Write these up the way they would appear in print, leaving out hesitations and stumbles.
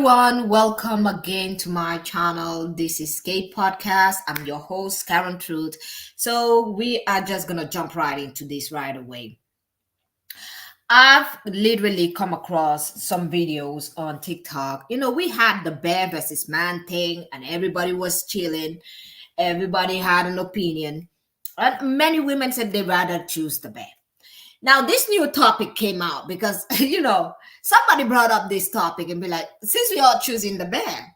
everyone, welcome again to my channel. This is Skate Podcast. I'm your host, Karen Truth. So we are just gonna jump right into this right away. I've literally come across some videos on TikTok. We had the bear versus man thing, and everybody was chilling. Everybody had an opinion. And many women said they'd rather choose the bear. Now, this new topic came out because, somebody brought up this topic and be like, since we are choosing the bear,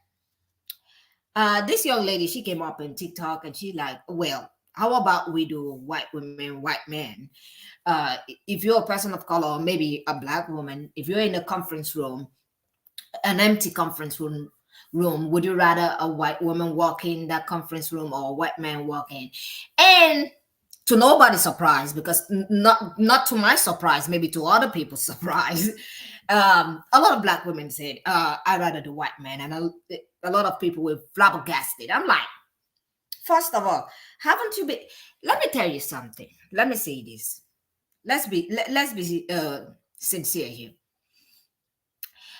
this young lady, she came up in TikTok and she like, well, how about we do white women, white men? If you're a person of color, or maybe a black woman, if you're in a conference room, an empty conference room, would you rather a white woman walk in that conference room or a white man walk in? And to nobody's surprise, because not to my surprise, maybe to other people's surprise, a lot of black women said, I'd rather the white man. And a lot of people were flabbergasted. I'm like, first of all, haven't you been, let me tell you something. Let me say this. Let's be sincere here.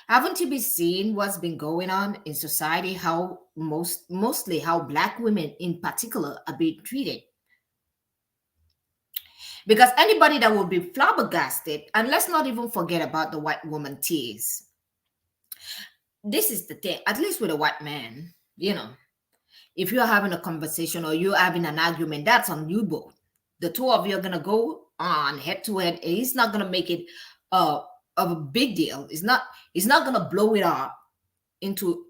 Haven't you been seeing what's been going on in society, how mostly how black women in particular are being treated? Because anybody that will be flabbergasted, and let's not even forget about the white woman tears. This is the thing, at least with a white man, if you're having a conversation or you're having an argument, that's on you both. The two of you are going to go on head to head, and he's not going to make it of a big deal. He's not going to blow it up into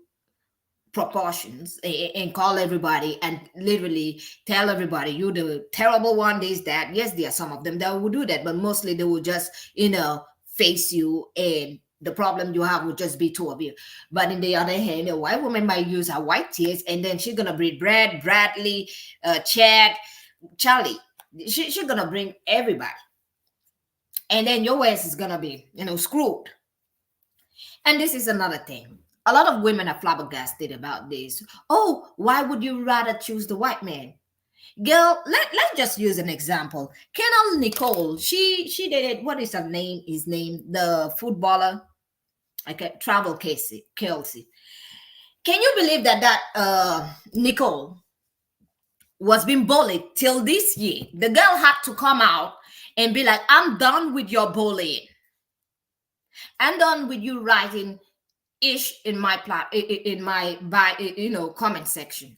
proportions and call everybody and literally tell everybody you're the terrible one, this, that. Yes, there are some of them that will do that, but mostly they will just face you, and the problem you have will just be two of you. But in the other hand, a white woman might use her white tears, and then she's gonna bring Brad, Bradley, Chad, Charlie. She's gonna bring everybody, and then your ass is gonna be screwed. And this is another thing. A lot of women are flabbergasted about this. Oh, why would you rather choose the white man? Girl, let's just use an example. Kendall Nicole, she did, what is her name? His name, the footballer, Travel Kelsey. Can you believe that Nicole was being bullied till this year? The girl had to come out and be like, I'm done with your bullying. I'm done with you writing ish in my comment section.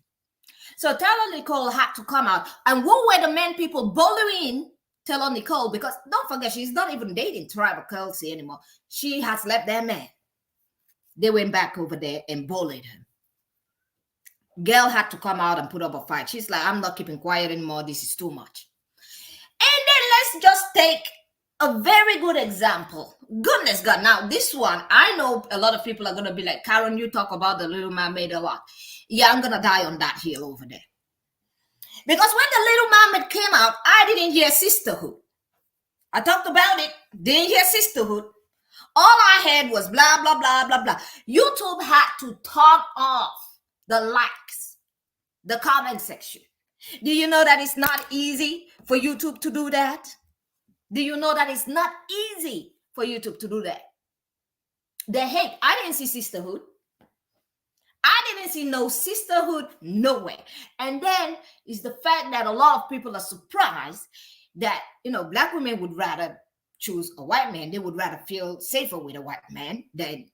So Taylor Nicole had to come out, and what were the men people bullying Taylor Nicole? Because don't forget, she's not even dating Trevor Kelsey anymore. She has left their man. They went back over there and bullied him. Girl had to come out and put up a fight. She's like, I'm not keeping quiet anymore. This is too much. And then let's just take a very good example. Goodness God. Now, this one, I know a lot of people are going to be like, Karen, you talk about the Little Mermaid a lot. Yeah, I'm going to die on that hill over there. Because when the Little Mermaid came out, I didn't hear sisterhood. I talked about it, didn't hear sisterhood. All I heard was blah, blah, blah, blah, blah. YouTube had to turn off the likes, the comment section. Do you know that it's not easy for YouTube to do that? Do you know that it's not easy for YouTube to do that? The hate, I didn't see sisterhood. I didn't see no sisterhood nowhere. And then is the fact that a lot of people are surprised that, black women would rather choose a white man. They would rather feel safer with a white man than,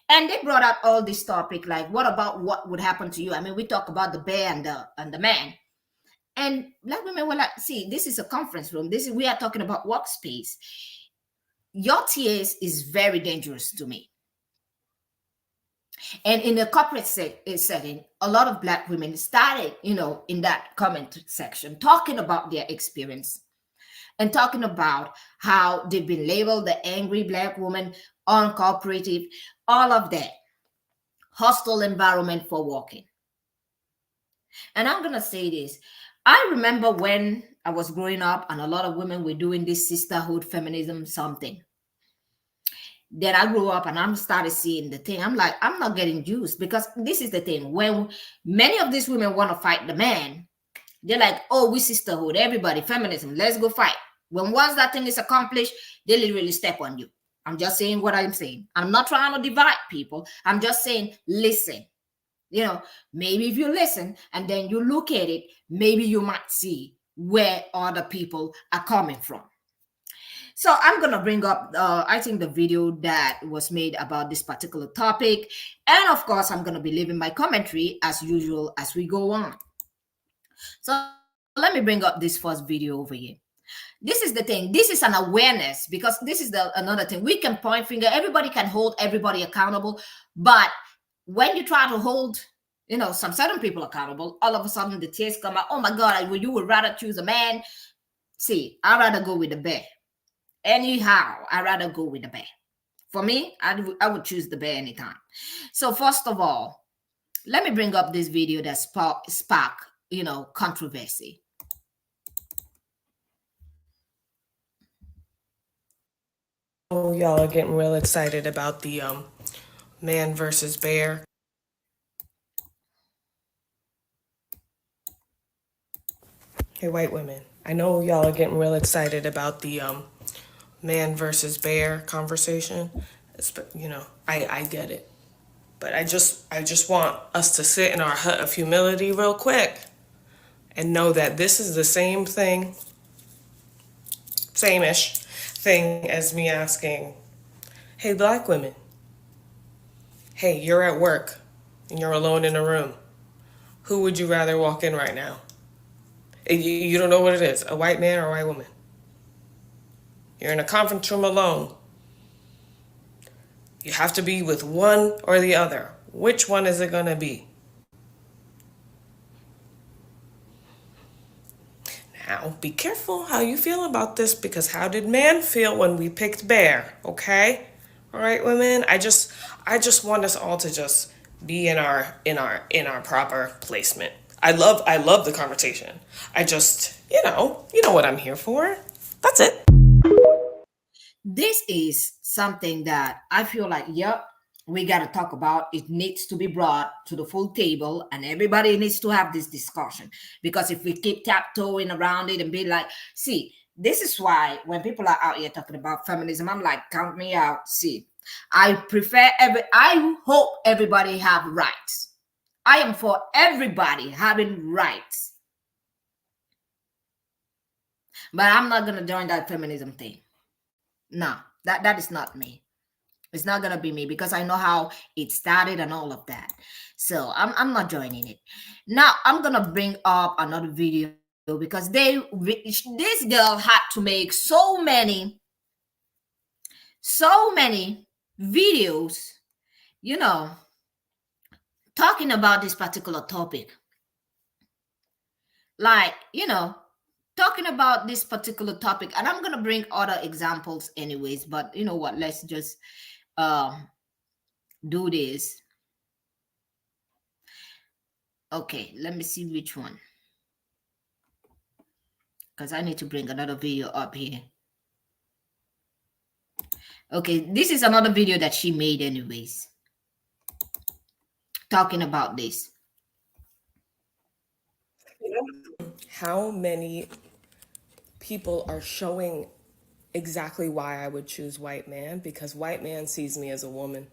And they brought out all this topic, like, what about what would happen to you? I mean, we talk about the bear and the man. And black women were like, see, this is a conference room. We are talking about workspace. Your tears is very dangerous to me. And in the corporate setting, a lot of black women started, in that comment section, talking about their experience and talking about how they've been labeled the angry black woman, uncooperative, all of that. Hostile environment for working. And I'm going to say this. I remember when I was growing up and a lot of women were doing this sisterhood, feminism, something. Then I grew up and I started seeing the thing. I'm like, I'm not getting used, because this is the thing. When many of these women want to fight the man, they're like, oh, we sisterhood, everybody, feminism, let's go fight. When once that thing is accomplished, they literally step on you. I'm just saying what I'm saying. I'm not trying to divide people. I'm just saying, listen. Maybe if you listen and then you look at it, maybe you might see where other people are coming from. So I'm going to bring up, I think, the video that was made about this particular topic. And of course, I'm going to be leaving my commentary as usual as we go on. So let me bring up this first video over here. This is the thing. This is an awareness, because this is another thing. We can point finger. Everybody can hold everybody accountable. But when you try to hold, some certain people accountable, all of a sudden the tears come out. Oh my God, you would rather choose a man. See, I'd rather go with the bear. Anyhow, I'd rather go with the bear. For me, I would choose the bear anytime. So first of all, let me bring up this video that spark, controversy. Oh, y'all are getting real excited about the man versus bear. Hey, white women, I know y'all are getting real excited about the man versus bear conversation. I get it. But I just want us to sit in our hut of humility real quick and know that this is the same-ish thing as me asking, hey, black women, hey, you're at work and you're alone in a room. Who would you rather walk in right now? You don't know what it is, a white man or a white woman. You're in a conference room alone. You have to be with one or the other. Which one is it going to be? Now, be careful how you feel about this, because how did man feel when we picked bear, okay? All right, women, I just want us all to just be in our proper placement. I love the conversation. I just, you know what I'm here for. That's it. This is something that I feel like, yep, we got to talk about. It needs to be brought to the full table, and everybody needs to have this discussion. Because if we keep taptoeing around it and be like, see, this is why when people are out here talking about feminism, I'm like, count me out. See, I hope everybody have rights. I am for everybody having rights. But I'm not going to join that feminism thing. No, that is not me. It's not gonna be me, because I know how it started and all of that. So I'm not joining it. Now I'm gonna bring up another video, because this girl had to make so many videos, talking about this particular topic. Like, talking about this particular topic, and I'm gonna bring other examples anyways, but you know what, let's just do this. Okay, let me see which one, because I need to bring another video up here. Okay, this is another video that she made anyways, talking about this. How many people are showing exactly why I would choose white man? Because white man sees me as a woman.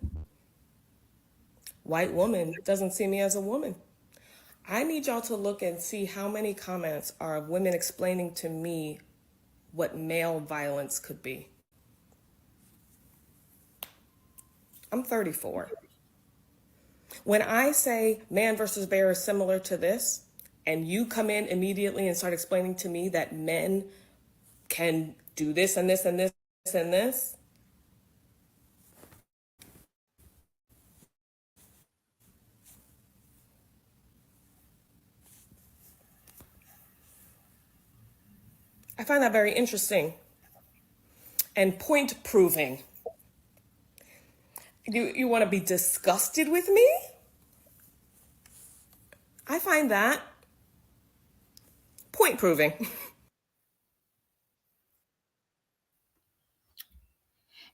White woman doesn't see me as a woman. I need y'all to look and see how many comments are of women explaining to me what male violence could be. I'm 34. When I say man versus bear is similar to this, and you come in immediately and start explaining to me that men can do this and this and this and this, I find that very interesting and point proving. You want to be disgusted with me? I find that point proving.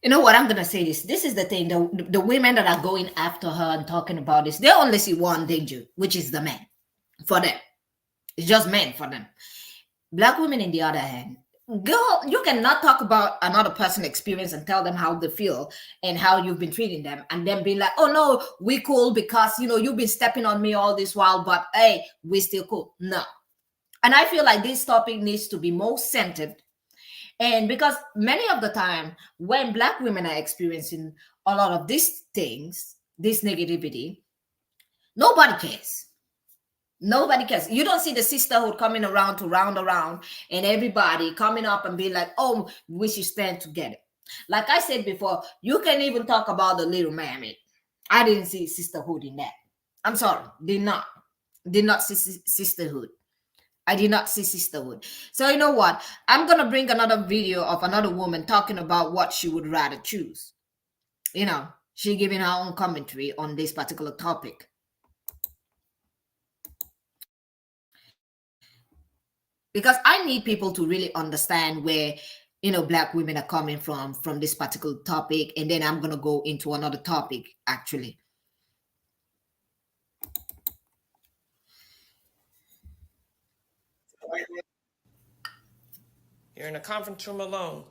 You know what, I'm gonna say this is the thing, the women that are going after her and talking about this, they only see one danger, which is the man. For them, it's just men for them. Black women, in the other hand, girl, you cannot talk about another person's experience and tell them how they feel and how you've been treating them, and then be like, oh no, we cool because you've been stepping on me all this while, but hey, we still cool. No. And I feel like this topic needs to be more centered. And because many of the time when Black women are experiencing a lot of these things, this negativity, nobody cares. Nobody cares. You don't see the sisterhood coming around to round around and everybody coming up and be like, oh, we should stand together. Like I said before, you can even talk about the Little Mermaid. I didn't see sisterhood in that. I'm sorry, did not see sisterhood. I did not see sisterhood. So you know what? I'm gonna bring another video of another woman talking about what she would rather choose. She giving her own commentary on this particular topic. Because I need people to really understand where Black women are coming from this particular topic, and then I'm gonna go into another topic actually. You're in a conference room alone.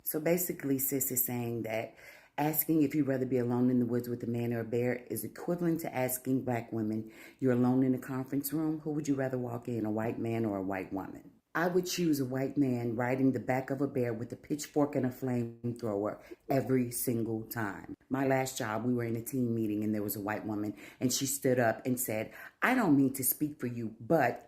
So basically, sis is saying that asking if you'd rather be alone in the woods with a man or a bear is equivalent to asking Black women, you're alone in a conference room, who would you rather walk in, a white man or a white woman? I would choose a white man riding the back of a bear with a pitchfork and a flamethrower every single time. My last job, we were in a team meeting and there was a white woman and she stood up and said, I don't mean to speak for you,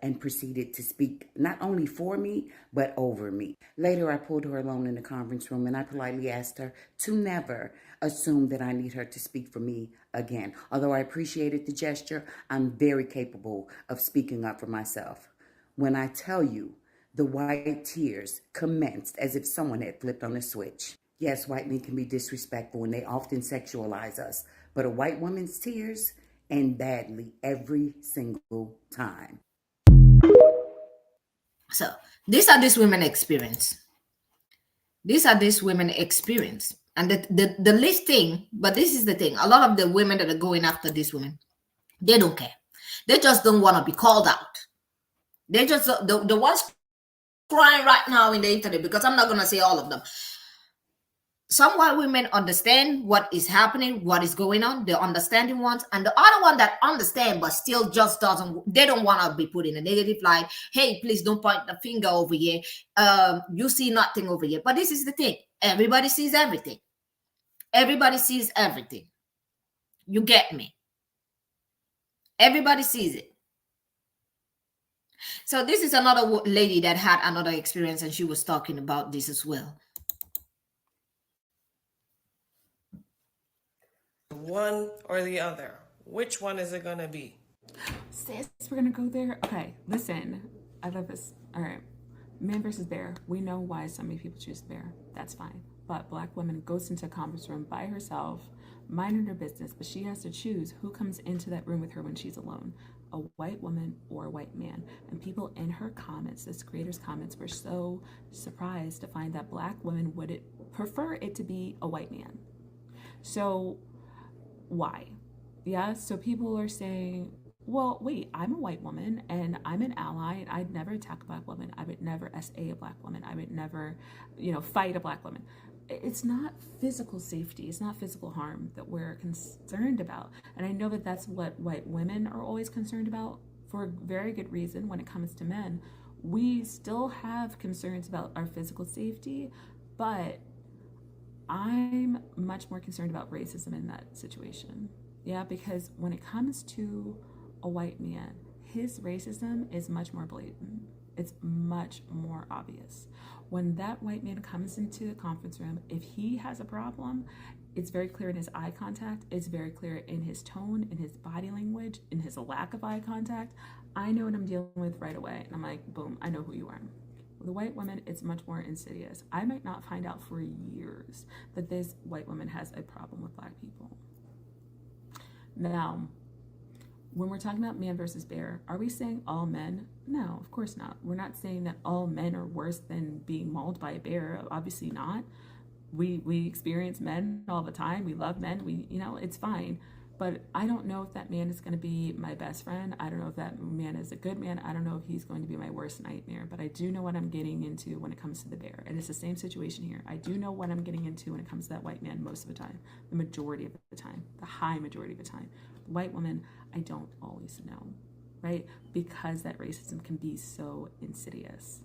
and proceeded to speak not only for me, but over me. Later, I pulled her alone in the conference room and I politely asked her to never assume that I need her to speak for me again. Although I appreciated the gesture, I'm very capable of speaking up for myself. When I tell you, the white tears commenced as if someone had flipped on a switch. Yes, white men can be disrespectful and they often sexualize us, but a white woman's tears end badly every single time. So these are these women experience. These are these women experience. And the least thing, but this is the thing, a lot of the women that are going after these women, they don't care. They just don't want to be called out. They just the ones crying right now in the internet, because I'm not going to say all of them. Some white women understand what is happening, what is going on, the understanding ones, and the other one that understand but still just doesn't, they don't want to be put in a negative light. Hey, please don't point the finger over here. You see nothing over here. But this is the thing. Everybody sees everything. Everybody sees everything. You get me? Everybody sees it. So this is another lady that had another experience, and she was talking about this as well. One or the other. Which one is it going to be? Sis, we're gonna go there. Okay, listen. I love this. All right. Man versus bear. We know why so many people choose bear. That's fine. But Black woman goes into a conference room by herself, minding her business, but she has to choose who comes into that room with her when she's alone. A white woman or a white man. And people in her comments, this creator's comments, were so surprised to find that Black women would prefer it to be a white man. So why? Yeah, so people are saying, well, wait, I'm a white woman and I'm an ally and I'd never attack a Black woman. I would never SA a Black woman. I would never, fight a Black woman. It's not physical safety. It's not physical harm that we're concerned about. And I know that that's what white women are always concerned about for a very good reason when it comes to men. We still have concerns about our physical safety, but I'm much more concerned about racism in that situation. Yeah, because when it comes to a white man, his racism is much more blatant. It's much more obvious. When that white man comes into the conference room, if he has a problem, it's very clear in his eye contact. It's very clear in his tone, in his body language, in his lack of eye contact. I know what I'm dealing with right away. And I'm like, boom, I know who you are. With a white woman, it's much more insidious. I might not find out for years that this white woman has a problem with Black people. Now, when we're talking about man versus bear, are we saying all men? No, of course not. We're not saying that all men are worse than being mauled by a bear. Obviously not. We experience men all the time. We love men. It's fine. But I don't know if that man is going to be my best friend. I don't know if that man is a good man. I don't know if he's going to be my worst nightmare. But I do know what I'm getting into when it comes to the bear. And it's the same situation here. I do know what I'm getting into when it comes to that white man most of the time, the majority of the time, the high majority of the time. The white woman, I don't always know, right? Because that racism can be so insidious,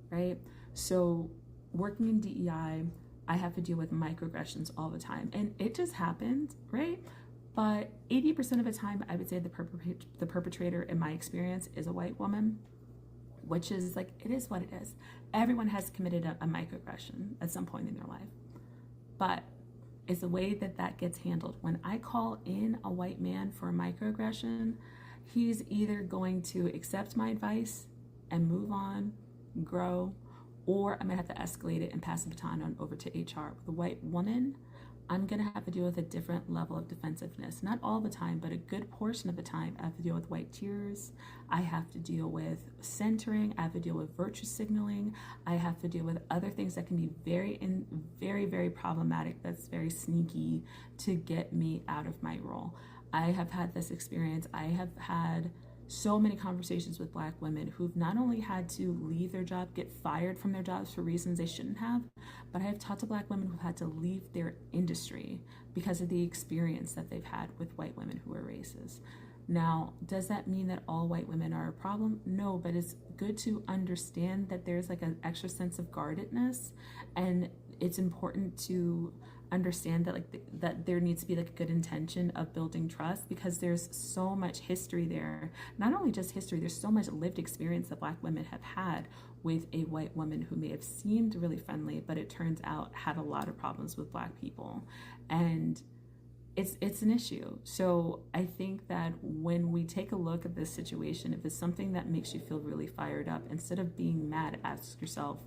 right? So working in DEI, I have to deal with microaggressions all the time. And it just happens, right? But 80% of the time, I would say the perpetrator, in my experience, is a white woman, which is like, it is what it is. Everyone has committed a microaggression at some point in their life. But it's the way that that gets handled. When I call in a white man for a microaggression, he's either going to accept my advice and move on, grow, or I'm gonna have to escalate it and pass the baton on over to HR. With a white woman, I'm gonna have to deal with a different level of defensiveness. Not all the time, but a good portion of the time. I have to deal with white tears. I have to deal with centering. I have to deal with virtue signaling. I have to deal with other things that can be very problematic. That's very sneaky to get me out of my role. I have had this experience. I have had so many conversations with Black women who've not only had to leave their job, get fired from their jobs for reasons they shouldn't have, but I have talked to Black women who've had to leave their industry because of the experience that they've had with white women who are racist. Now, does that mean that all white women are a problem? No, but it's good to understand that there's like an extra sense of guardedness, and it's important to understand that that there needs to be like a good intention of building trust, because there's so much history there. Not only just history, there's so much lived experience that Black women have had with a white woman who may have seemed really friendly, but it turns out had a lot of problems with Black people. And it's an issue. So I think that when we take a look at this situation, if it's something that makes you feel really fired up, instead of being mad, ask yourself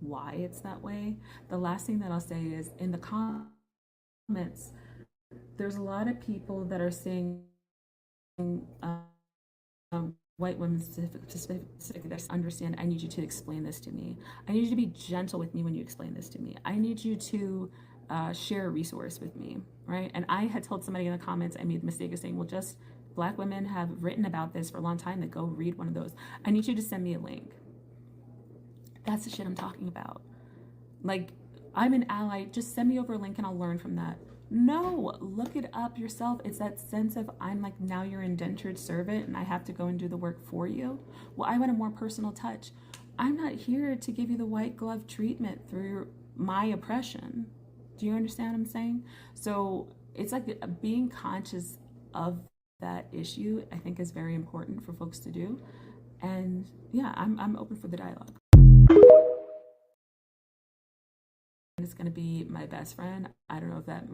why it's that way. The last thing that I'll say is, in the comments, there's a lot of people that are saying white women specifically, that understand, I need you to explain this to me. I need you to be gentle with me when you explain this to me. I need you to share a resource with me, right? And I had told somebody in the comments, I made the mistake of saying, well, just Black women have written about this for a long time, that go read one of those. I need you to send me a link. That's the shit I'm talking about. Like, I'm an ally, just send me over a link and I'll learn from that. No, look it up yourself. It's that sense of, I'm like now your indentured servant and I have to go and do the work for you. Well, I want a more personal touch. I'm not here to give you the white glove treatment through my oppression. Do you understand what I'm saying? So it's like being conscious of that issue, I think, is very important for folks to do. And yeah, I'm open for the dialogue. It's going to be my best friend. I don't know if that.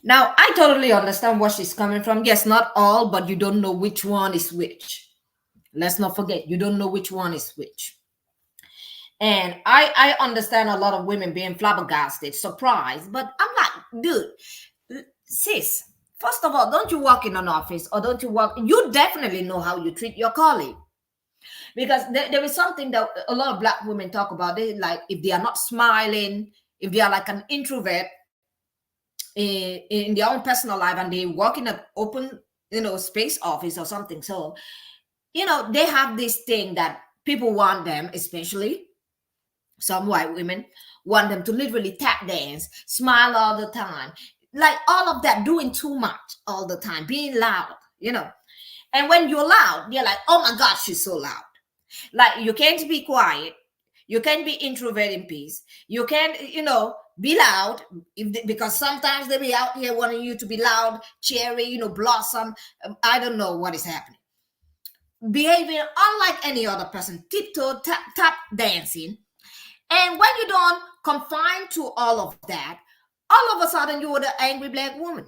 Now, I totally understand where she's coming from. Yes, not all, but you don't know which one is which. Let's not forget, you don't know which one is which. And I understand a lot of women being flabbergasted, surprised, but I'm like, dude, sis, first of all, don't you work in an office, or don't you work? You definitely know how you treat your colleague. Because there is something that a lot of Black women talk about. They like, if they are not smiling, if they are like an introvert in their own personal life, and they work in an open, space office or something. So, they have this thing that people want them, especially some white women, want them to literally tap dance, smile all the time, like all of that, doing too much all the time, being loud. And when you're loud, they're like, oh my God, she's so loud. Like, you can't be quiet. You can't be introvert in peace. You can't, be loud, because sometimes they be out here wanting you to be loud, cheery, blossom. I don't know what is happening. Behaving unlike any other person, tiptoe, tap dancing. And when you don't confine to all of that, all of a sudden you are the angry Black woman.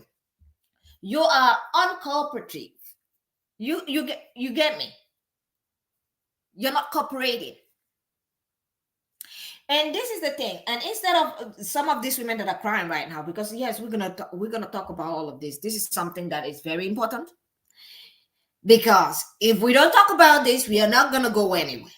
You are uncooperative. You get me? You're not cooperating. And this is the thing. And instead of some of these women that are crying right now, because yes, we're gonna talk about all of this. This is something that is very important. Because if we don't talk about this, we are not gonna go anywhere.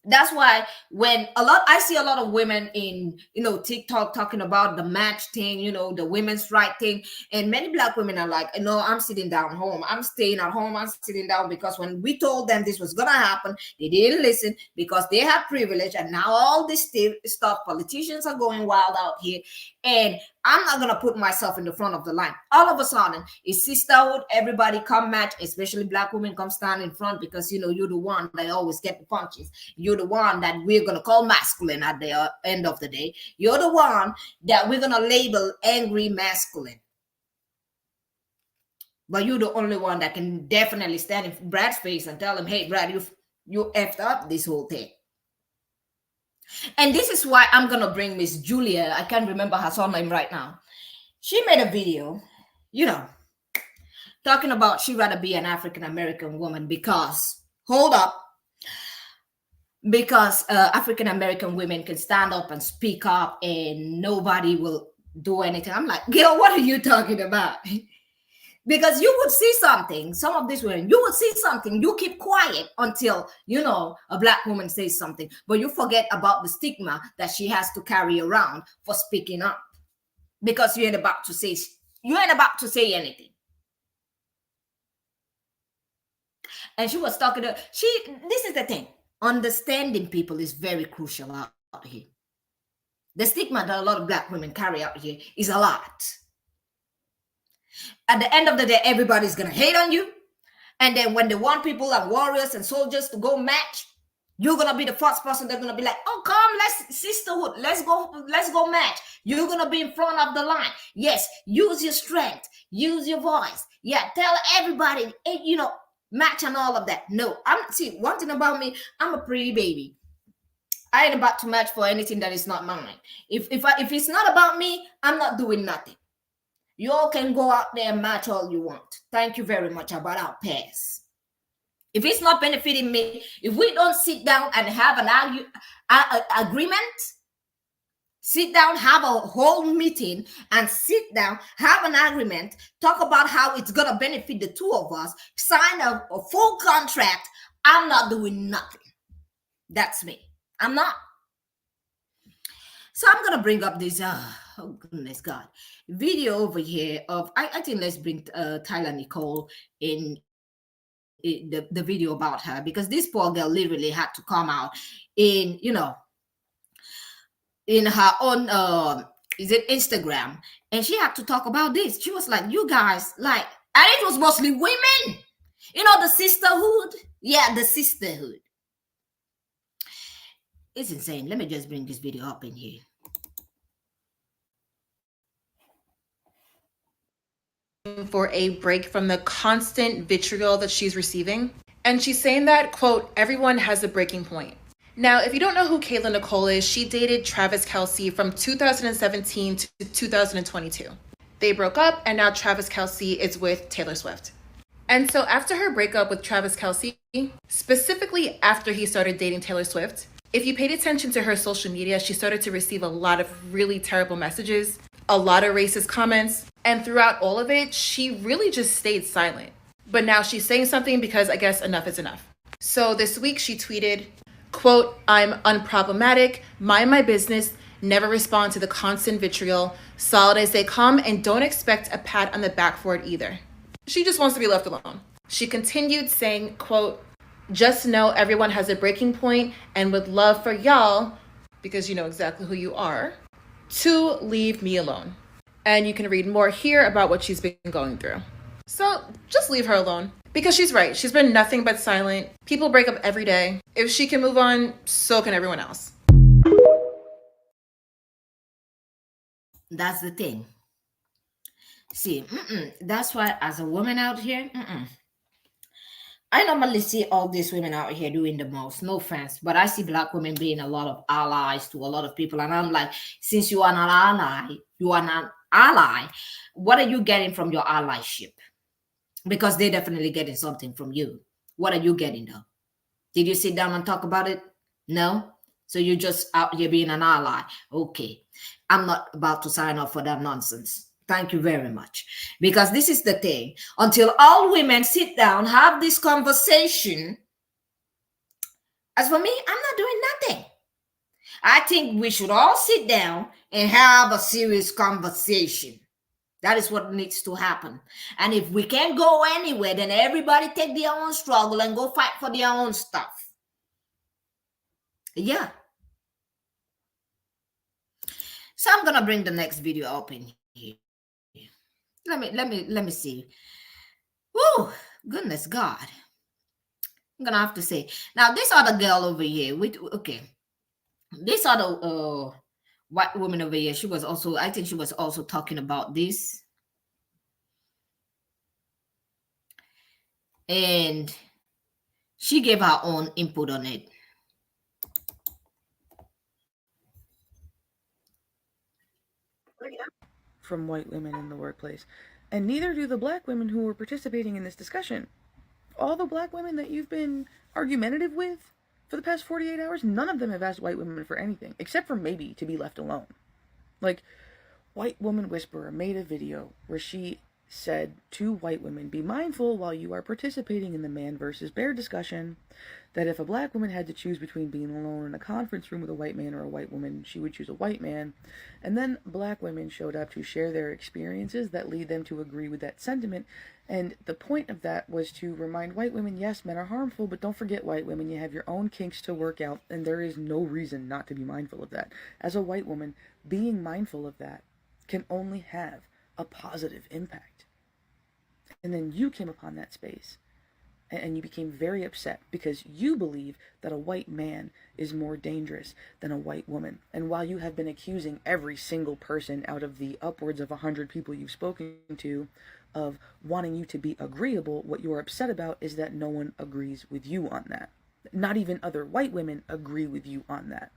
That's why when I see a lot of women in TikTok talking about the match thing, the women's right thing, and many black women are like, no, I'm sitting down home, I'm staying at home, I'm sitting down, because when we told them this was gonna happen, they didn't listen because they have privilege, and now all this stuff, politicians are going wild out here, and I'm not gonna put myself in the front of the line. All of a sudden, it's sisterhood. Everybody come match, especially black women come stand in front, because you're the one that always get the punches. You're the one that we're gonna call masculine at the end of the day. You're the one that we're gonna label angry masculine. But you're the only one that can definitely stand in Brad's face and tell him, "Hey, Brad, you effed up this whole thing." And this is why I'm gonna bring Miss Julia. I can't remember her surname right now. She made a video, you know, talking about she'd rather be an African American woman because, hold up, because African American women can stand up and speak up and nobody will do anything. I'm like, girl, what are you talking about? Because you would see something, some of these women, you would see something, you keep quiet until, a black woman says something, but you forget about the stigma that she has to carry around for speaking up, because you ain't about to say anything. And she was talking to, this is the thing, understanding people is very crucial out here. The stigma that a lot of black women carry out here is a lot. At the end of the day, everybody's gonna hate on you. And then when they want people and warriors and soldiers to go match, you're gonna be the first person they're gonna be like, "Oh, come, let's sisterhood, let's go match." You're gonna be in front of the line. Yes, use your strength, use your voice. Yeah, tell everybody, match and all of that. No, see, one thing about me, I'm a pretty baby. I ain't about to match for anything that is not mine. If it's not about me, I'm not doing nothing. You all can go out there and match all you want. Thank you very much, but I'll pass. If it's not benefiting me, if we don't sit down and have an agreement, sit down, have a whole meeting, and sit down, have an agreement, talk about how it's going to benefit the two of us, sign a full contract, I'm not doing nothing. That's me. I'm not. So I'm going to bring up this, oh goodness God, video over here of, I think let's bring Tyler Nicole in the video about her, because this poor girl literally had to come out in, in her own, is it Instagram? And she had to talk about this. She was like, you guys, like, and it was mostly women, the sisterhood. Yeah, the sisterhood. It's insane. Let me just bring this video up in here. For a break from the constant vitriol that she's receiving. And she's saying that, quote, everyone has a breaking point. Now, if you don't know who Kayla Nicole is, she dated Travis Kelce from 2017 to 2022. They broke up, and now Travis Kelce is with Taylor Swift. And so after her breakup with Travis Kelce, specifically after he started dating Taylor Swift, if you paid attention to her social media, she started to receive a lot of really terrible messages, a lot of racist comments, and throughout all of it, she really just stayed silent. But now she's saying something because I guess enough is enough. So this week she tweeted, quote, I'm unproblematic, mind my business, never respond to the constant vitriol, solid as they come, and don't expect a pat on the back for it either. She just wants to be left alone. She continued saying, quote, just know everyone has a breaking point and would love for y'all, because you know exactly who you are, to leave me alone. And you can read more here about what she's been going through. So just leave her alone, because she's right. She's been nothing but silent. People break up every day. If she can move on, so can everyone else. That's the thing. See, that's why as a woman out here, I normally see all these women out here doing the most. No offense, but I see black women being a lot of allies to a lot of people. And I'm like, since you are an ally, what are you getting from your allyship? Because they're definitely getting something from you. What are you getting though? Did you sit down and talk about it? No? So you're just out here being an ally. Okay. I'm not about to sign up for that nonsense. Thank you very much. Because this is the thing. Until all women sit down, have this conversation, As for me, I'm not doing nothing. I think we should all sit down and have a serious conversation. That is what needs to happen. And if we can't go anywhere, then everybody take their own struggle and go fight for their own stuff. Yeah. So I'm gonna bring the next video up in here. Let me see. Woo, goodness God. I'm gonna have to say. Now, this other girl over here, okay. This other white woman over here, she was also, I think she was also talking about this. And she gave her own input on it. From white women in the workplace, and neither do the black women who were participating in this discussion. All the black women that you've been argumentative with for the past 48 hours, none of them have asked white women for anything, except for maybe to be left alone. Like, White Woman Whisperer made a video where she said to white women, be mindful while you are participating in the man versus bear discussion that if a black woman had to choose between being alone in a conference room with a white man or a white woman, she would choose a white man. And then black women showed up to share their experiences that lead them to agree with that sentiment. And the point of that was to remind white women, yes, men are harmful, but don't forget, white women, you have your own kinks to work out, and there is no reason not to be mindful of that. As a white woman, being mindful of that can only have a positive impact. And then you came upon that space and you became very upset because you believe that a white man is more dangerous than a white woman. And while you have been accusing every single person out of the upwards of 100 people you've spoken to of wanting you to be agreeable, what you're upset about is that no one agrees with you on that. Not even other white women agree with you on that.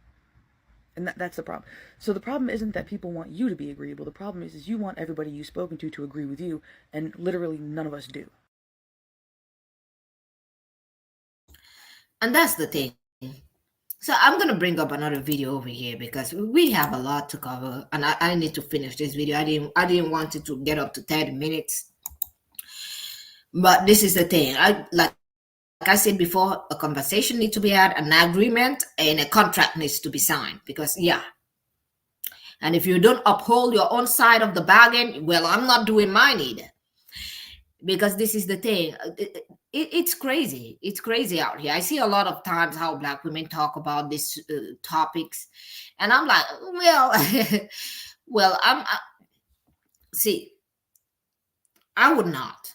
And that's the problem. So the problem isn't that people want you to be agreeable. The problem is you want everybody you've spoken to agree with you, and literally none of us do. And that's the thing. So I'm going to bring up another video over here because we have a lot to cover, and I need to finish this video. I didn't want it to get up to 30 minutes. But this is the thing. Like I said before, a conversation needs to be had, an agreement, and a contract needs to be signed. Because, yeah. And if you don't uphold your own side of the bargain, well, I'm not doing mine either. Because this is the thing. It's crazy. It's crazy out here. I see a lot of times how black women talk about these topics. And I'm like, well, see, I would not.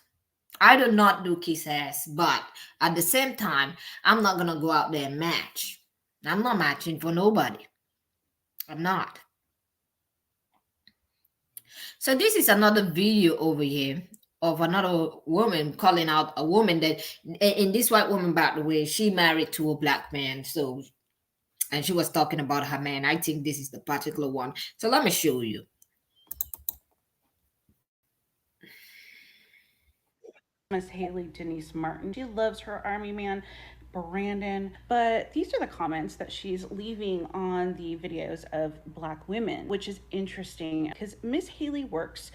I do not do kiss ass, but at the same time, I'm not gonna go out there and match. I'm not matching for nobody. I'm not. So this is another video over here of another woman calling out a woman that, in this white woman, by the way, she married to a black man. So, and she was talking about her man. I think this is the particular one. So let me show you. Miss Haley Denise Martin. She loves her army man, Brandon. But these are the comments that she's leaving on the videos of black women, which is interesting because Miss Haley works,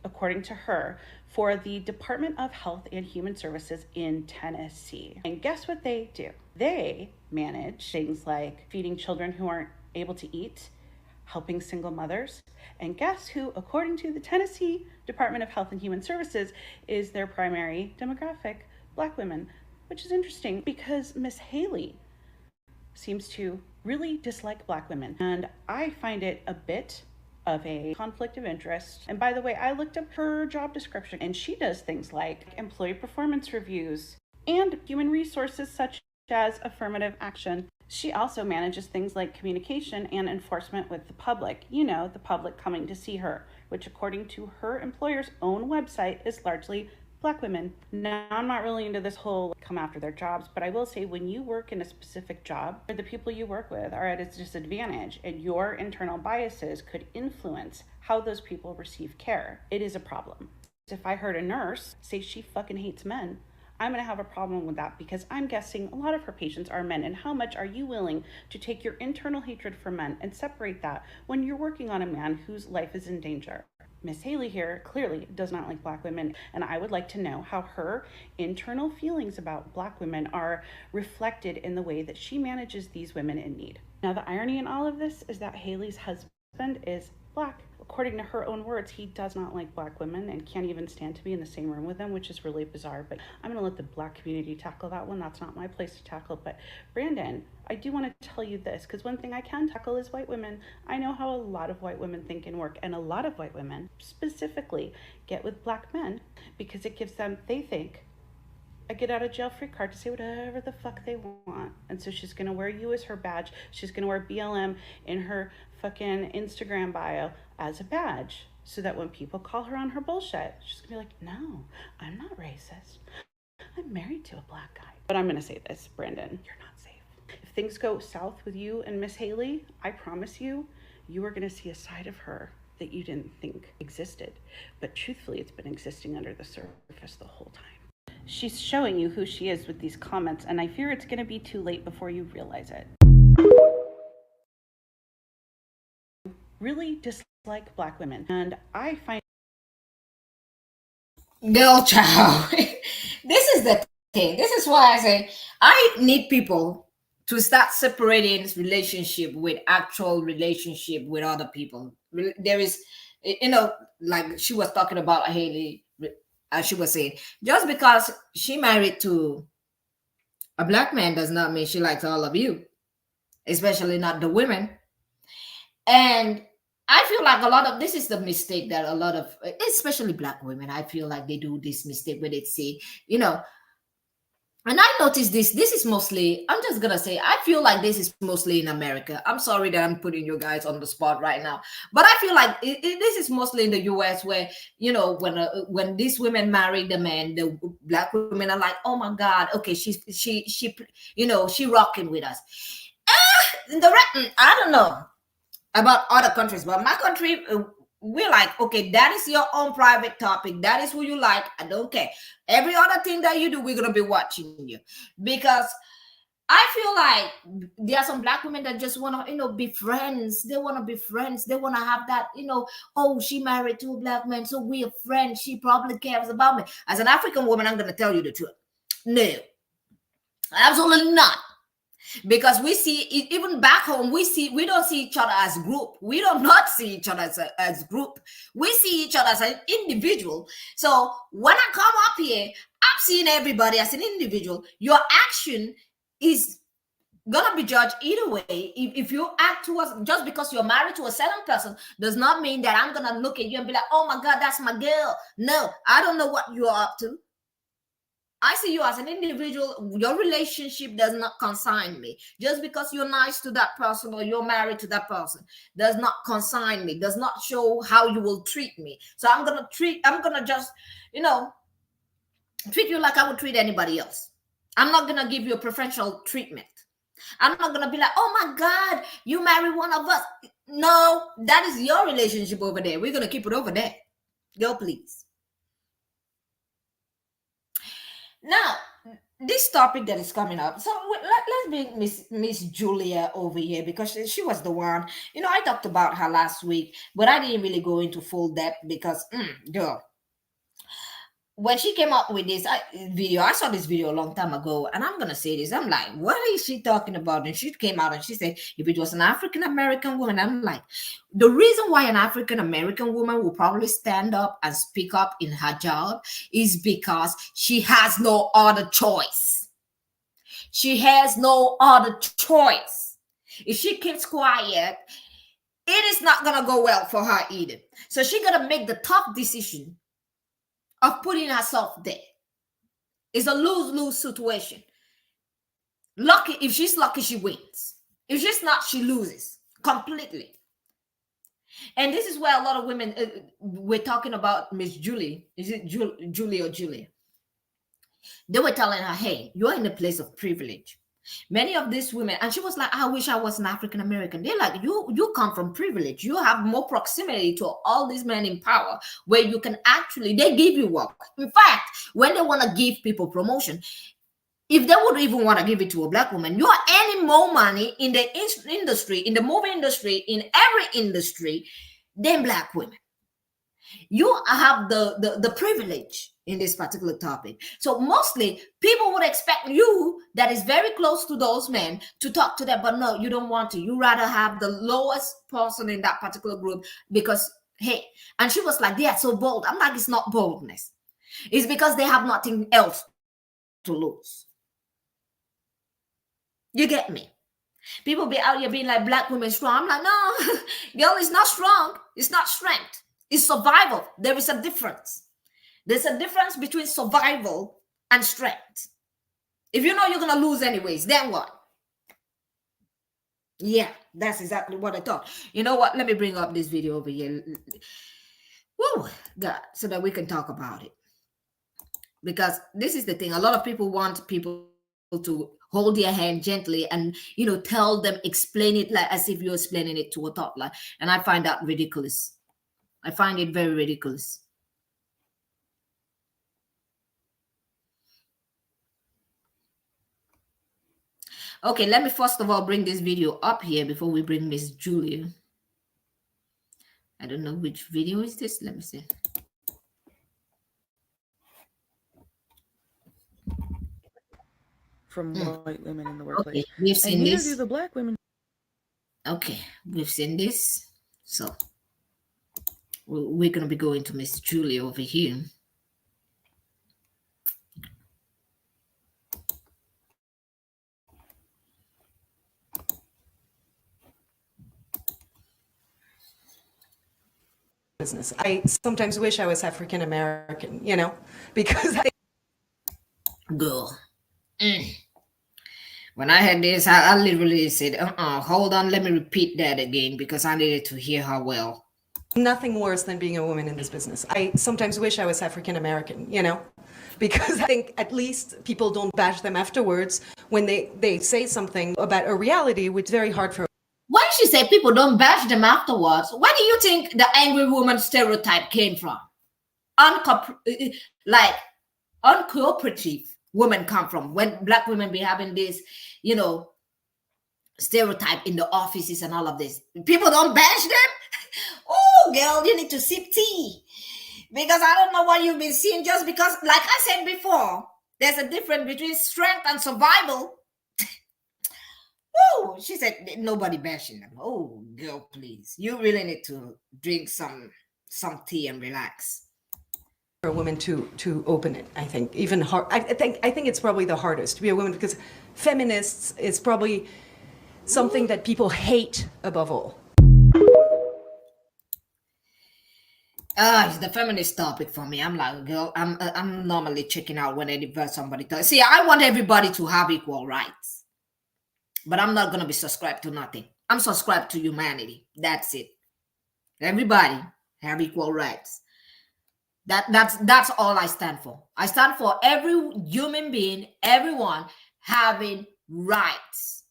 according to her, for the Department of Health and Human Services in Tennessee. And guess what they do? They manage things like feeding children who aren't able to eat, helping single mothers. And guess who, according to the Tennessee Department of Health and Human Services, is their primary demographic? Black women, which is interesting because Miss Haley seems to really dislike black women. And I find it a bit of a conflict of interest. And by the way, I looked up her job description and she does things like employee performance reviews and human resources such as affirmative action. She also manages things like communication and enforcement with the public. You know, the public coming to see her, which according to her employer's own website is largely black women. Now, I'm not really into this whole come after their jobs, but I will say when you work in a specific job, the people you work with are at a disadvantage and your internal biases could influence how those people receive care. It is a problem. If I heard a nurse say she fucking hates men, I'm going to have a problem with that because I'm guessing a lot of her patients are men. And how much are you willing to take your internal hatred for men and separate that when you're working on a man whose life is in danger? Miss Haley here clearly does not like black women, and I would like to know how her internal feelings about black women are reflected in the way that she manages these women in need. Now, the irony in all of this is that Haley's husband is black. According to her own words, he does not like black women and can't even stand to be in the same room with them, which is really bizarre. But I'm going to let the black community tackle that one. That's not my place to tackle. But Brandon, I do want to tell you this, because one thing I can tackle is white women. I know how a lot of white women think and work, and a lot of white women specifically get with black men because it gives them, they think, a get out of jail free card to say whatever the fuck they want. And so she's gonna wear you as her badge. She's gonna wear BLM in her fucking Instagram bio as a badge, so that when people call her on her bullshit, she's gonna be like, no, I'm not racist. I'm married to a black guy. But I'm gonna say this, Brandon, you're not safe. If things go south with you and Miss Haley, I promise you, you are gonna see a side of her that you didn't think existed. But truthfully, it's been existing under the surface the whole time. She's showing you who she is with these comments, and I fear it's going to be too late before you realize it. Really dislike black women, and I find Girl child. This is the thing. This is why I say I need people to start separating relationship with actual relationship with other people. There is, like she was talking about Haley, as she was saying, just because she married to a black man does not mean she likes all of you, especially not the women. And I feel like a lot of this is the mistake that a lot of, especially black women, I feel like they do this mistake where they say, and I noticed this. This is mostly, I'm just gonna say, I feel like this is mostly in America. I'm sorry that I'm putting you guys on the spot right now, but I feel like this is mostly in the U.S. where when these women marry the man, the black women are like, oh my God, okay, she rocking with us. I don't know about other countries, but my country, we're like, okay, that is your own private topic. That is who you like. I don't care. Every other thing that you do, we're gonna be watching you, because I feel like there are some black women that just want to, be friends. They want to be friends. They want to have that, oh, she married two black men, so we are friends. She probably cares about me. As an African woman, I'm gonna tell you the truth. No, absolutely not. Because we see even back home, we don't see each other as group. We do not see each other as group. We see each other as an individual. So when I come up here, I'm seeing everybody as an individual. Your action is gonna be judged either way. If you act towards, just because you're married to a certain person does not mean that I'm gonna look at you and be like, oh my God, that's my girl. No, I don't know what you're up to. I see you as an individual. Your relationship does not consign me. Just because you're nice to that person or you're married to that person does not consign me, does not show how you will treat me. So I'm gonna just, treat you like I would treat anybody else. I'm not gonna give you a preferential treatment. I'm not gonna be like, oh my God, you marry one of us. No, that is your relationship over there. We're gonna keep it over there. Go, please. Now, this topic that is coming up, so let's bring Miss Julia over here, because she was the one, I talked about her last week, but I didn't really go into full depth because, girl, when she came up with this video, I saw this video a long time ago, and I'm gonna say this. I'm like, what is she talking about? And she came out and she said, if it was an African American woman, I'm like, the reason why an African American woman will probably stand up and speak up in her job is because she has no other choice. She has no other choice. If she keeps quiet, it is not gonna go well for her either. So she gotta make the tough decision of putting herself there. It's a lose-lose situation. Lucky, if she's lucky, she wins. If she's not, she loses completely. And this is where a lot of women, we're talking about Miss Julie. Is it Julie or Julia? They were telling her, hey, you're in a place of privilege. Many of these women, and she was like, I wish I was an African American. They're like, you come from privilege. You have more proximity to all these men in power, where you can actually, they give you work. In fact, when they want to give people promotion, if they would even want to give it to a black woman, you are earning more money in the industry, in the movie industry, in every industry, than black women. You have the privilege in this particular topic. So mostly people would expect you that is very close to those men to talk to them, but no, you don't want to. You rather have the lowest person in that particular group because hey, and she was like, they are so bold. I'm like, it's not boldness. It's because they have nothing else to lose. You get me? People be out here being like black women strong. I'm like, no, girl, it's not strong. It's not strength. It's survival. There is a difference. There's a difference between survival and strength. If you know you're gonna lose anyways, then what? Yeah, that's exactly what I thought. You know what? Let me bring up this video over here. Woo, God, so that we can talk about it. Because this is the thing. A lot of people want people to hold their hand gently and tell them, explain it like as if you're explaining it to a toddler. And I find that ridiculous. I find it very ridiculous. Okay, let me first of all bring this video up here before we bring Miss Julia. I don't know which video is this. Let me see. From white women in the workplace. Okay, we've seen and neither this. do the black women. Okay, we've seen this. So we're going to be going to Miss Julia over here. Business. I sometimes wish I was African American, because Girl. When I had this, I literally said, hold on, let me repeat that again because I needed to hear her well. Nothing worse than being a woman in this business. I sometimes wish I was African American, because I think at least people don't bash them afterwards when they say something about a reality, which is very hard for. When she said people don't bash them afterwards, where do you think the angry woman stereotype came from? Uncooperative women come from. When black women be having this, stereotype in the offices and all of this. People don't bash them? Oh, girl, you need to sip tea. Because I don't know what you've been seeing, just because, like I said before, there's a difference between strength and survival. Oh, she said nobody bashing them. Oh, girl, please. You really need to drink some tea and relax. For a woman to open it, I think even hard. I think it's probably the hardest to be a woman because feminists is probably something that people hate above all. It's the feminist topic for me. I'm like, girl, I'm normally checking out when somebody talks. See, I want everybody to have equal rights, but I'm not gonna be subscribed to nothing. I'm subscribed to humanity. That's it. Everybody have equal rights. That's all I stand for. I stand for every human being, everyone having rights.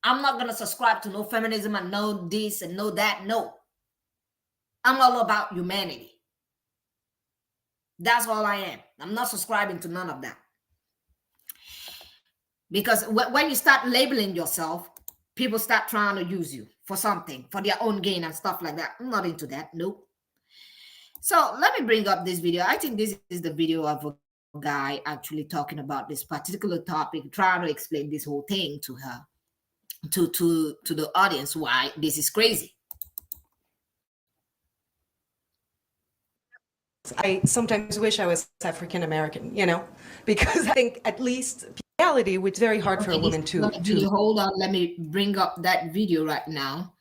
I'm not gonna subscribe to no feminism and no this and no that. No. I'm all about humanity. That's all I am. I'm not subscribing to none of that. Because when you start labeling yourself, people start trying to use you for something, for their own gain and stuff like that. I'm not into that. Nope. So let me bring up this video. I think this is the video of a guy actually talking about this particular topic, trying to explain this whole thing to her, to the audience, why this is crazy. I sometimes wish I was African American, because I think at least reality, which is very hard for a woman to. Hold on, let me bring up that video right now.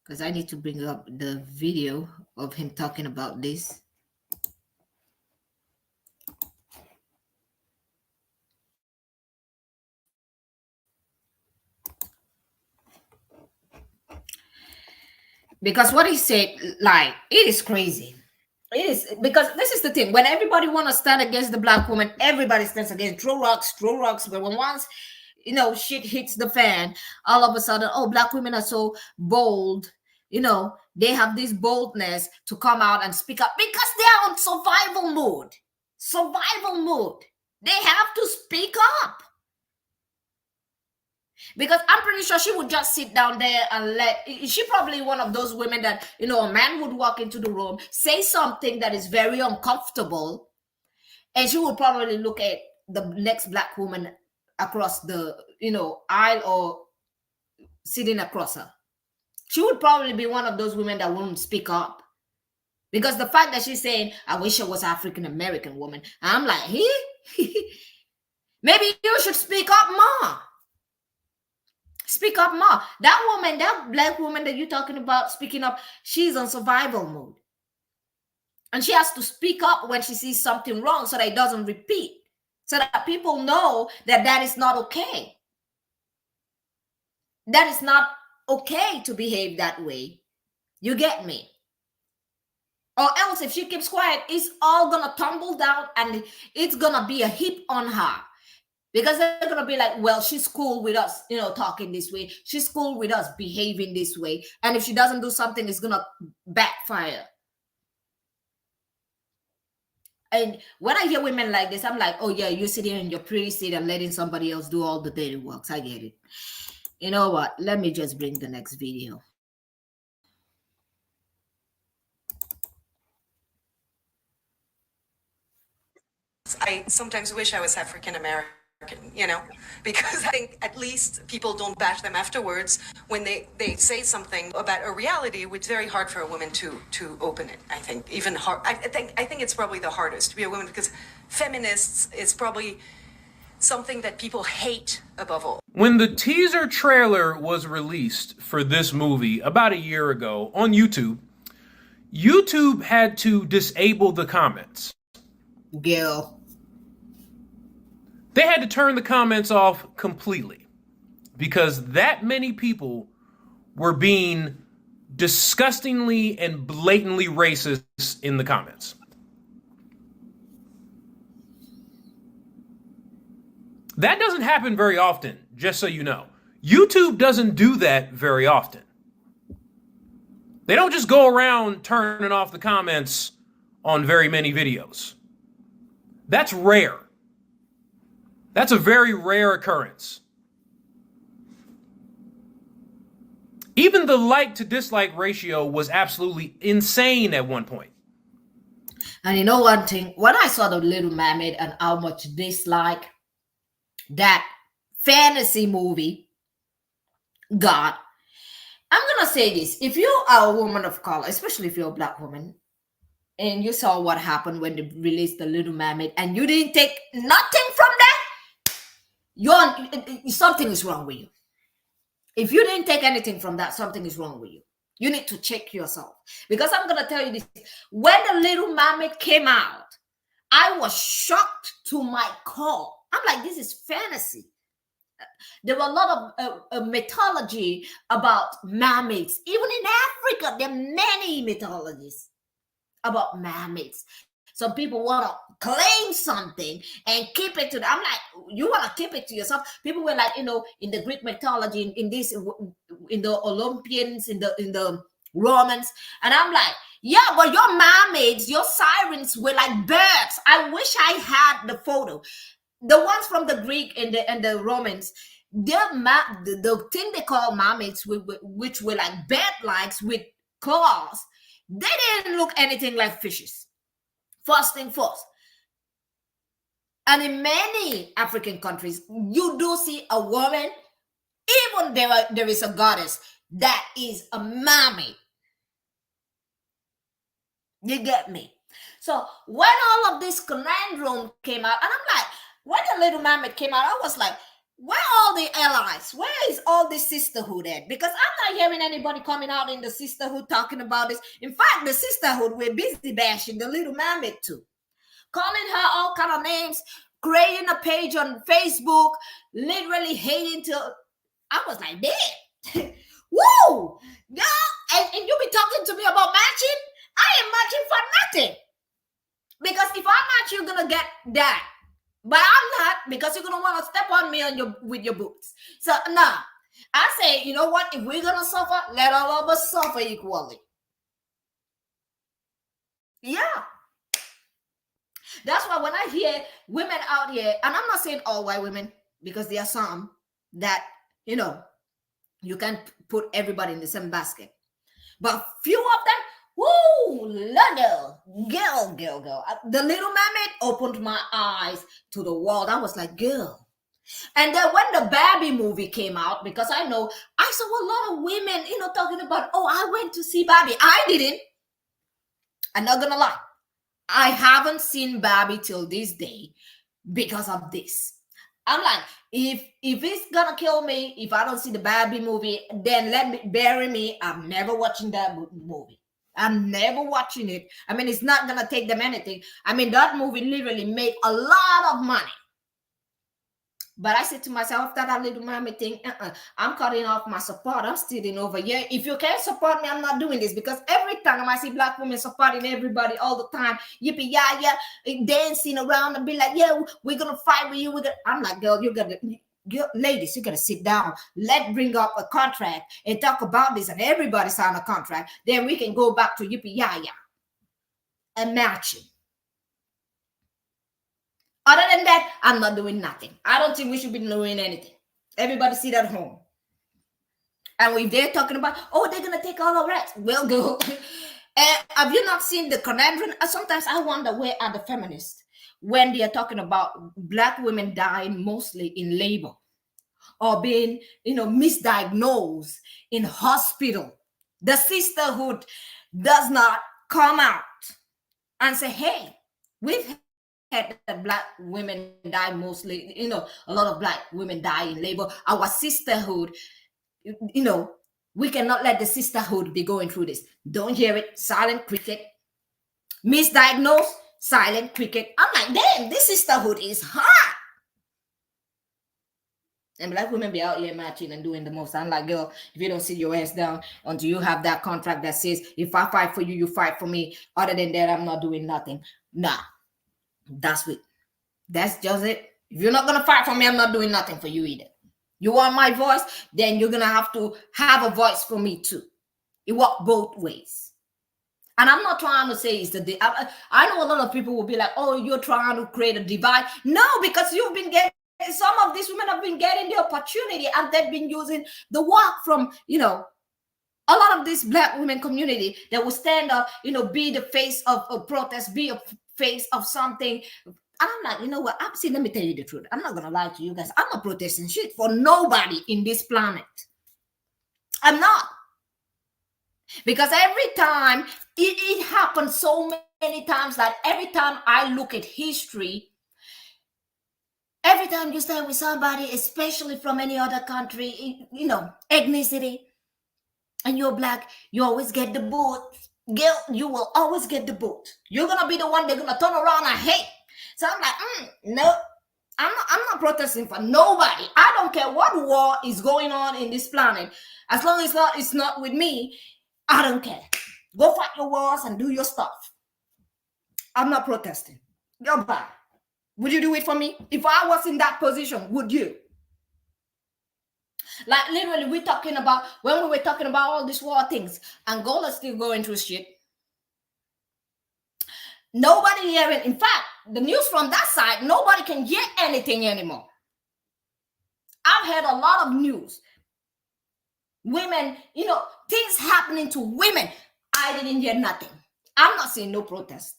Because I need to bring up the video of him talking about this. Because what he said, like, it is crazy. It is, because this is the thing. When everybody want to stand against the black woman, everybody stands against, throw rocks. But when once, shit hits the fan, all of a sudden, oh, black women are so bold. They have this boldness to come out and speak up because they are on survival mode. Survival mode. They have to speak up. Because I'm pretty sure she would just sit down there and she probably one of those women that, a man would walk into the room, say something that is very uncomfortable, and she would probably look at the next black woman across the, aisle or sitting across her. She would probably be one of those women that won't speak up. Because the fact that she's saying, I wish I was African American woman, I'm like, maybe you should speak up more. Speak up more. That woman, that black woman that you're talking about speaking up, she's on survival mode. And she has to speak up when she sees something wrong so that it doesn't repeat. So that people know that that is not okay. That is not okay to behave that way. You get me? Or else if she keeps quiet, it's all going to tumble down and it's going to be a heap on her. Because they're going to be like, well, she's cool with us, talking this way. She's cool with us behaving this way. And if she doesn't do something, it's going to backfire. And when I hear women like this, I'm like, oh, yeah, you're sitting in your pretty seat and letting somebody else do all the dirty works. I get it. You know what? Let me just bring the next video. I sometimes wish I was African American, because I think at least people don't bash them afterwards when they say something about a reality, which is very hard for a woman to open it. I think even hard. I think it's probably the hardest to be a woman because feminists is probably something that people hate above all. When the teaser trailer was released for this movie about a year ago on YouTube, YouTube had to disable the comments. Gil. They had to turn the comments off completely because that many people were being disgustingly and blatantly racist in the comments. That doesn't happen very often, just so you know. YouTube doesn't do that very often. They don't just go around turning off the comments on very many videos. That's rare. That's a very rare occurrence. Even the like to dislike ratio was absolutely insane at one point. And you know one thing, when I saw The Little Mermaid and how much dislike that fantasy movie got, I'm going to say this. If you are a woman of color, especially if you're a black woman, and you saw what happened when they released The Little Mermaid and you didn't take nothing from that, something is wrong with you. If you didn't take anything from that, something is wrong with you. You need to check yourself. Because I'm going to tell you this. When The Little Mermaid came out, I was shocked to my core. I'm like, this is fantasy. There were a lot of mythology about mermaids. Even in Africa, there are many mythologies about mermaids. Some people want to claim something and keep it to them. I'm like, you want to keep it to yourself. People were like, in the Greek mythology, in the Olympians, in the Romans, and I'm like, yeah, but your mermaids, your sirens were like birds. I wish I had the photo. The ones from the Greek and the Romans, the thing they call mermaids, which were like bird-likes with claws, they didn't look anything like fishes. First thing first. And in many African countries, you do see a woman, even there is a goddess that is a mermaid. You get me? So when all of this conundrum came out, and I'm like, when The Little Mermaid came out, I was like, where are all the allies? Where is all this sisterhood at? Because I'm not hearing anybody coming out in the sisterhood talking about this. In fact, the sisterhood, we're busy bashing The Little Mermaid too. Calling her all kind of names, creating a page on Facebook, literally hating to... I was like, damn. Woo! Yeah. And you be talking to me about matching? I ain't matching for nothing. Because if I match, you're going to get that. But I'm not, because you're going to want to step on me with your boots. So, nah. I say, you know what? If we're going to suffer, let all of us suffer equally. Yeah. That's why when I hear women out here, and I'm not saying all white women, because there are some that, you know, you can't put everybody in the same basket. But few of them, whoo, girl. The Little Mermaid opened my eyes to the world. I was like, girl. And then when the Barbie movie came out, because I know I saw a lot of women, you know, talking about, oh, I went to see Barbie. I didn't. I'm not gonna lie. I haven't seen Barbie till this day because of this. I'm like, if it's gonna kill me, if I don't see the Barbie movie, then let me bury me. I'm never watching that movie. I'm never watching it. I mean, it's not gonna take them anything. I mean, that movie literally made a lot of money. But I said to myself, after that Little Mermaid thing, I'm cutting off my support. I'm stealing over here. If you can't support me, I'm not doing this. Because every time I see black women supporting everybody all the time, yippee yeah, dancing around and be like, yeah, we're gonna fight with you. I'm like, girl, ladies, you gotta sit down. Let's bring up a contract and talk about this, and everybody sign a contract. Then we can go back to yippee yeah and matching. Other than that, I'm not doing nothing. I don't think we should be doing anything. Everybody sit at home. And if they're talking about, oh, they're going to take all our rights, we'll go. Have you not seen the conundrum? Sometimes I wonder, where are the feminists when they are talking about black women dying mostly in labor or being, you know, misdiagnosed in hospital? The sisterhood does not come out and say, hey, we've had that black women die mostly, you know, a lot of black women die in labor. Our sisterhood, you know, we cannot let the sisterhood be going through this. Don't hear it. Silent cricket. Misdiagnosed. Silent cricket. I'm like, damn, this sisterhood is hot. And black women be out here matching and doing the most. I'm like, girl, if you don't sit your ass down until you have that contract that says, if I fight for you, you fight for me. Other than that, I'm not doing nothing. Nah. That's it. That's just it. If you're not gonna fight for me, I'm not doing nothing for you either. You want my voice, then you're gonna have to have a voice for me too. It works both ways. And I'm not trying to say it's the. I know a lot of people will be like, "Oh, you're trying to create a divide." No, because you've been getting, some of these women have been getting the opportunity, and they've been using the work from, you know, a lot of this black women community that will stand up, you know, be the face of a protest, be a face of something. And I'm like, you know what? Let me tell you the truth. I'm not gonna lie to you guys. I'm not protesting shit for nobody in this planet. I'm not. Because every time it happens so many times that every time I look at history, every time you stand with somebody, especially from any other country, you know, ethnicity, and you're black, you always get the boot. Girl, you will always get the boot. You're gonna be the one they're gonna turn around and hate. So I'm like, no, I'm not protesting for nobody. I don't care what war is going on in this planet. As long as it's not with me, I don't care. Go fight your wars and do your stuff. I'm not protesting. You're bad. Would you do it for me? If I was in that position, would you? Like literally, when we were talking about all these war things, Angola's still going through shit. Nobody hearing. In fact, the news from that side, nobody can hear anything anymore. I've heard a lot of news. Women, you know, things happening to women. I didn't hear nothing. I'm not seeing no protest.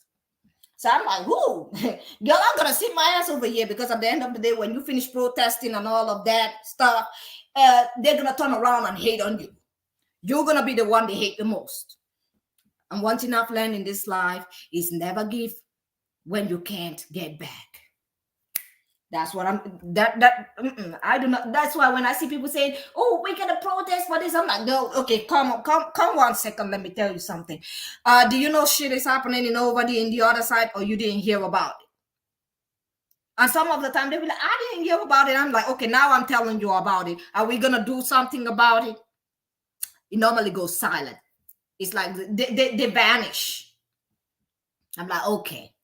So I'm like, whoo, girl, I'm gonna sit my ass over here, because at the end of the day, when you finish protesting and all of that stuff, they're gonna turn around and hate on you. You're gonna be the one they hate the most. And one thing I've learned in this life is never give when you can't get back. That's what I do not. That's why when I see people saying, "Oh, we're gonna protest for this," I'm like, "No, okay, come 1 second. Let me tell you something. Do you know shit is happening in the other side, or you didn't hear about it?" And some of the time they be like, "I didn't hear about it." I'm like, "Okay, now I'm telling you about it. Are we gonna do something about it?" It normally goes silent. It's like they vanish. I'm like, okay.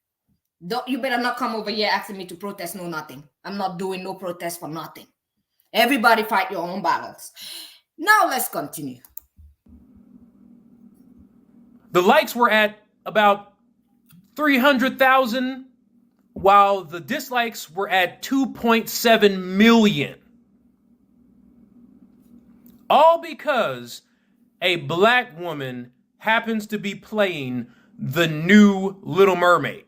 You better not come over here asking me to protest, no nothing. I'm not doing no protest for nothing. Everybody fight your own battles. Now let's continue. The likes were at about 300,000 while the dislikes were at 2.7 million. All because a black woman happens to be playing the new Little Mermaid.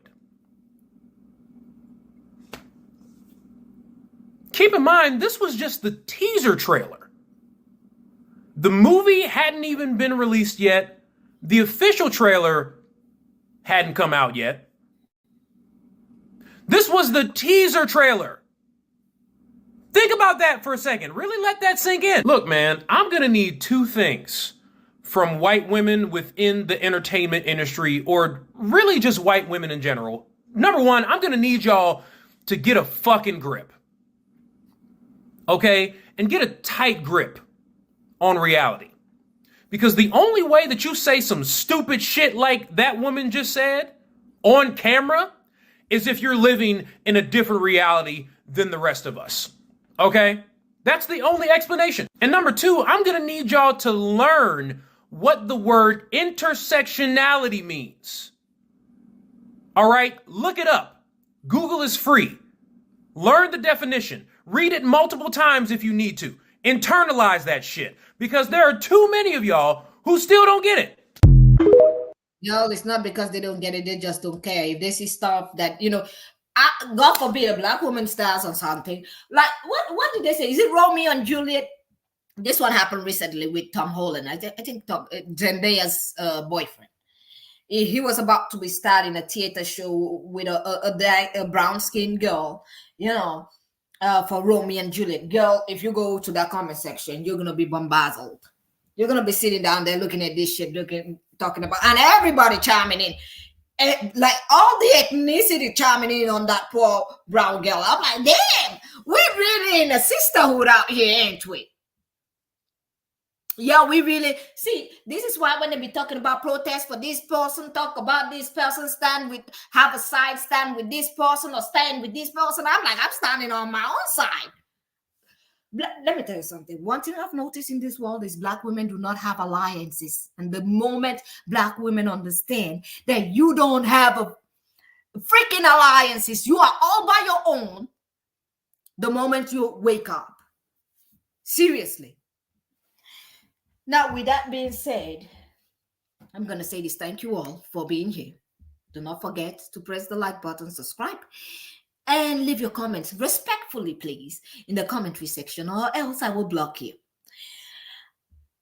Keep in mind, this was just the teaser trailer. The movie hadn't even been released yet. The official trailer hadn't come out yet. This was the teaser trailer. Think about that for a second. Really let that sink in. Look, man, I'm going to need two things from white women within the entertainment industry, or really just white women in general. Number one, I'm going to need y'all to get a fucking grip. Okay? And get a tight grip on reality. Because the only way that you say some stupid shit like that woman just said on camera is if you're living in a different reality than the rest of us. Okay? That's the only explanation. And number two, I'm going to need y'all to learn what the word intersectionality means. All right? Look it up. Google is free. Learn the definition. Read it multiple times if you need to. Internalize that shit. Because there are too many of y'all who still don't get it. No, it's not because they don't get it. They just don't care. If they see stuff that, God forbid a black woman stars on something. Like, what did they say? Is it Romeo and Juliet? This one happened recently with Tom Holland. I think Zendaya's boyfriend. He was about to be starting a theater show with a brown-skinned girl, for Romeo and Juliet. Girl, if you go to that comment section, you're going to be bombarded. You're going to be sitting down there looking at this shit, talking about, and everybody chiming in. And like all the ethnicity chiming in on that poor brown girl. I'm like, damn, we're really in a sisterhood out here, ain't we? Yeah, we really see. This is why when they be talking about protests for this person, talk about this person, have a side stand with this person or stand with this person. I'm like, I'm standing on my own side. Let me tell you something. One thing I've noticed in this world is black women do not have alliances. And the moment black women understand that you don't have a freaking alliances, you are all by your own, the moment you wake up. Seriously. Now, with that being said, I'm going to say this. Thank you all for being here. Do not forget to press the like button, subscribe, and leave your comments respectfully, please, in the commentary section, or else I will block you.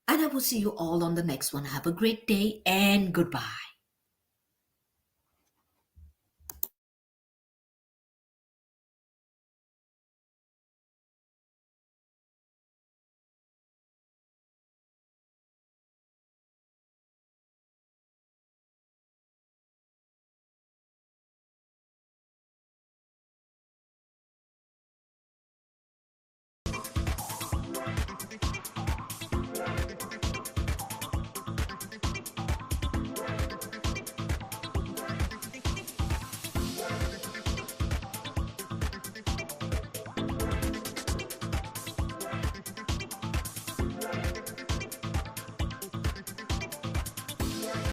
And I will see you all on the next one. Have a great day and goodbye.